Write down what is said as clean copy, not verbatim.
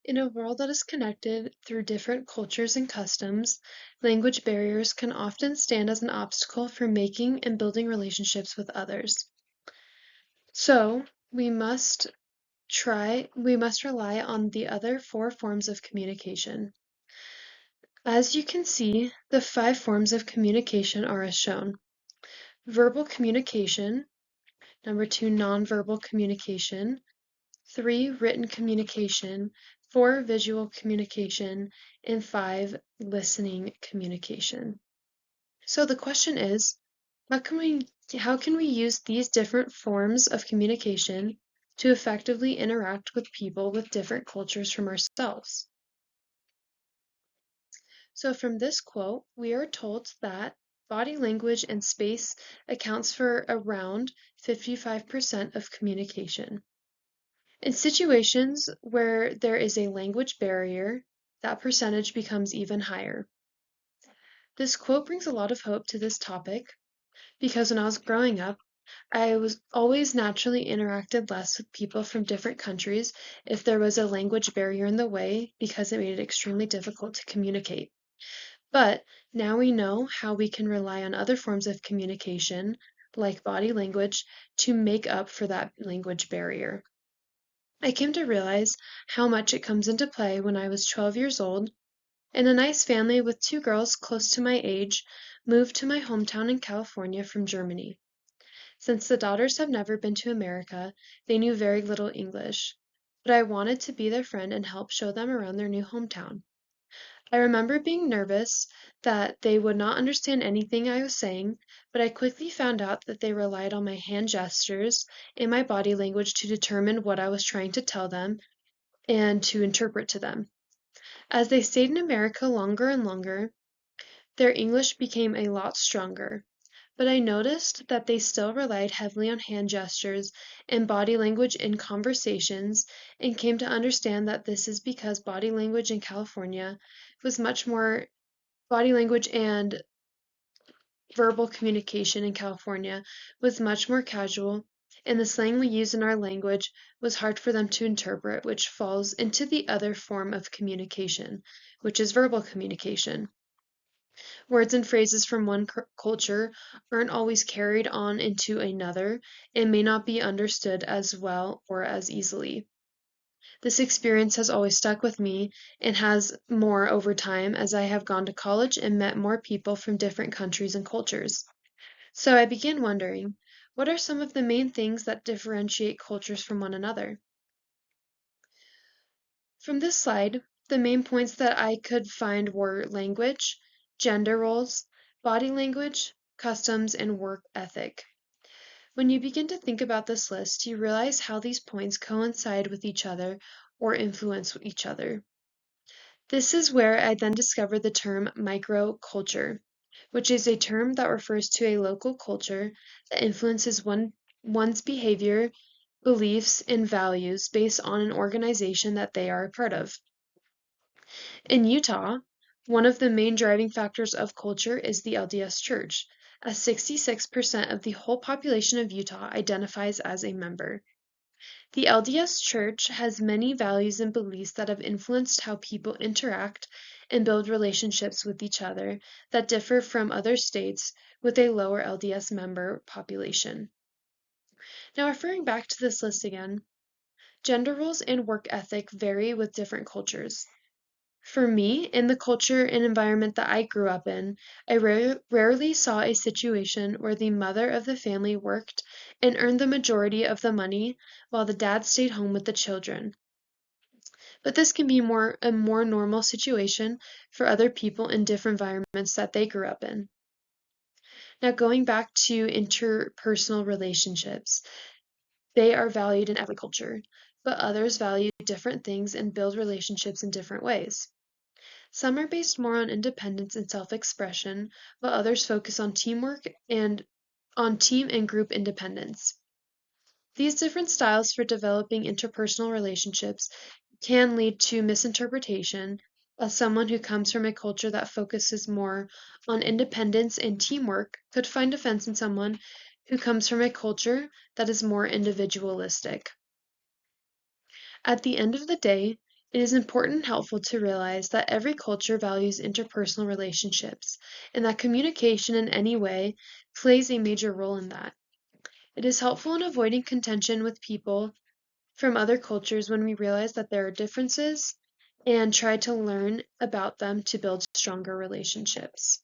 In a world that is connected through different cultures and customs, language barriers can often stand as an obstacle for making and building relationships with others. So, we must rely on the other four forms of communication. As you can see, the 5 forms of communication are as shown. Verbal communication, number 2, nonverbal communication, 3, written communication, 4, visual communication, and 5, listening communication. So the question is, how can we use these different forms of communication to effectively interact with people with different cultures from ourselves? So from this quote, we are told that body language and space accounts for around 55% of communication. In situations where there is a language barrier, that percentage becomes even higher. This quote brings a lot of hope to this topic because when I was growing up, I was always naturally interacted less with people from different countries if there was a language barrier in the way because it made it extremely difficult to communicate. But now we know how we can rely on other forms of communication, like body language, to make up for that language barrier. I came to realize how much it comes into play when I was 12 years old, and a nice family with 2 girls close to my age moved to my hometown in California from Germany. Since the daughters have never been to America, they knew very little English, but I wanted to be their friend and help show them around their new hometown. I remember being nervous that they would not understand anything I was saying, but I quickly found out that they relied on my hand gestures and my body language to determine what I was trying to tell them and to interpret to them. As they stayed in America longer and longer, their English became a lot stronger. But I noticed that they still relied heavily on hand gestures and body language in conversations and came to understand that this is because body language and verbal communication in California was much more casual, and the slang we use in our language was hard for them to interpret, which falls into the other form of communication, which is verbal communication. Words and phrases from one culture aren't always carried on into another and may not be understood as well or as easily. This experience has always stuck with me and has more over time as I have gone to college and met more people from different countries and cultures. So I began wondering, what are some of the main things that differentiate cultures from one another? From this slide, the main points that I could find were language, gender roles, body language, customs, and work ethic. When you begin to think about this list, you realize how these points coincide with each other or influence each other. This is where I then discovered the term microculture, which is a term that refers to a local culture that influences one's behavior, beliefs, and values based on an organization that they are a part of. In Utah, one of the main driving factors of culture is the LDS Church, as 66% of the whole population of Utah identifies as a member. The LDS Church has many values and beliefs that have influenced how people interact and build relationships with each other that differ from other states with a lower LDS member population. Now, referring back to this list again, gender roles and work ethic vary with different cultures. For me, in the culture and environment that I grew up in, I rarely saw a situation where the mother of the family worked and earned the majority of the money while the dad stayed home with the children. But this can be a more normal situation for other people in different environments that they grew up in. Now, going back to interpersonal relationships, they are valued in every culture, but others value different things and build relationships in different ways. Some are based more on independence and self-expression, while others focus on teamwork and on team and group independence. These different styles for developing interpersonal relationships can lead to misinterpretation, as someone who comes from a culture that focuses more on independence and teamwork could find offense in someone who comes from a culture that is more individualistic. At the end of the day, It is important and helpful to realize that every culture values interpersonal relationships, and that communication in any way plays a major role in that. It is helpful in avoiding contention with people from other cultures when we realize that there are differences and try to learn about them to build stronger relationships.